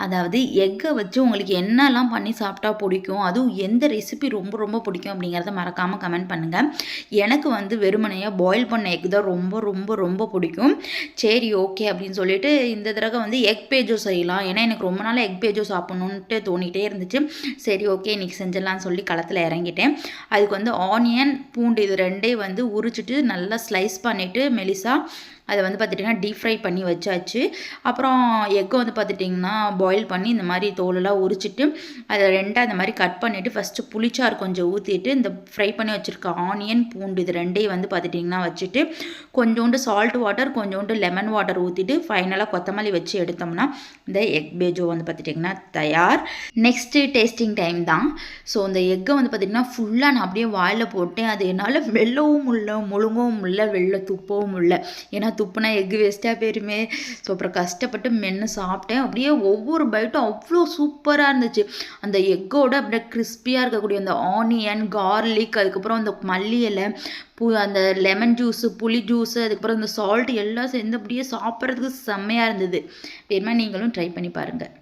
அதாவது எக்கை வச்சு உங்களுக்கு என்னெல்லாம் பண்ணி சாப்பிட்டா பிடிக்கும், அதுவும் எந்த ரெசிபி ரொம்ப ரொம்ப பிடிக்கும் அப்படிங்கிறத மறக்காமல் கமெண்ட் பண்ணுங்கள். எனக்கு வந்து வெறுமனையாக பாயில் பண்ண எக் தான் ரொம்ப ரொம்ப ரொம்ப பிடிக்கும். சரி ஓகே அப்படின்னு சொல்லிட்டு இந்த தடவை வந்து எக் பேஜோ செய்யலாம். ஏன்னா எனக்கு ரொம்ப நாள் எக் பேஜோ சாப்பிட்ணுன்ட்டு தோணிகிட்டே இருந்துச்சு. சரி ஓகே இன்றைக்கி செஞ்சிடலான்னு சொல்லி களத்தில் இறங்கிட்டேன். அதுக்கு வந்து ஆனியன், பூண்டு இது ரெண்டையும் வந்து உரிச்சிட்டு நல்லா ஸ்லைஸ் பண்ணிவிட்டு மெலிசா அதை வந்து பார்த்துட்டிங்கன்னா டீப் ஃப்ரை பண்ணி வச்சாச்சு. அப்புறம் எக்கை வந்து பார்த்துட்டிங்கன்னா பாயில் பண்ணி இந்த மாதிரி தோலெல்லாம் உரிச்சிட்டு அதை ரெண்டாக இந்த மாதிரி கட் பண்ணிவிட்டு ஃபஸ்ட்டு புளிச்சாறு கொஞ்சம் ஊற்றிட்டு இந்த ஃப்ரை பண்ணி வச்சுருக்க ஆனியன், பூண்டு இது ரெண்டையும் வந்து பார்த்துட்டிங்கன்னா வச்சுட்டு கொஞ்சோண்டு சால்ட் வாட்டர், கொஞ்சோண்டு லெமன் வாட்டர் ஊற்றிட்டு ஃபைனலாக கொத்தமல்லி வச்சு எடுத்தோம்னா இந்த எக் பேஜோ வந்து பார்த்துட்டிங்கன்னா தயார். நெக்ஸ்ட்டு டேஸ்டிங் டைம் தான். ஸோ இந்த எக்கை வந்து பார்த்திங்கன்னா ஃபுல்லாக நான் அப்படியே வாயில் போட்டேன். அது என்னால் மெல்லவும் முடியல, முழுங்கவும் முடியல, வெளில துப்பவும் முடியல. ஏன்னா துப்புனா எக்கு வேஸ்ட்டாக போயிருமே. ஸோ அப்புறம் கஷ்டப்பட்டு மென்று சாப்பிட்டேன். அப்படியே ஒவ்வொரு பைட்டும் அவ்வளோ சூப்பராக இருந்துச்சு. அந்த எக்கோட அப்படியே கிறிஸ்பியாக இருக்கக்கூடிய அந்த ஆனியன், கார்லிக், அதுக்கப்புறம் அந்த மல்லி இலை, அந்த லெமன் ஜூஸு, புளி ஜூஸு, அதுக்கப்புறம் இந்த சால்ட் எல்லாம் சேர்ந்து அப்படியே சாப்பிட்றதுக்கு செம்மையாக இருந்தது. வேணுமா நீங்களும் ட்ரை பண்ணி பாருங்கள்.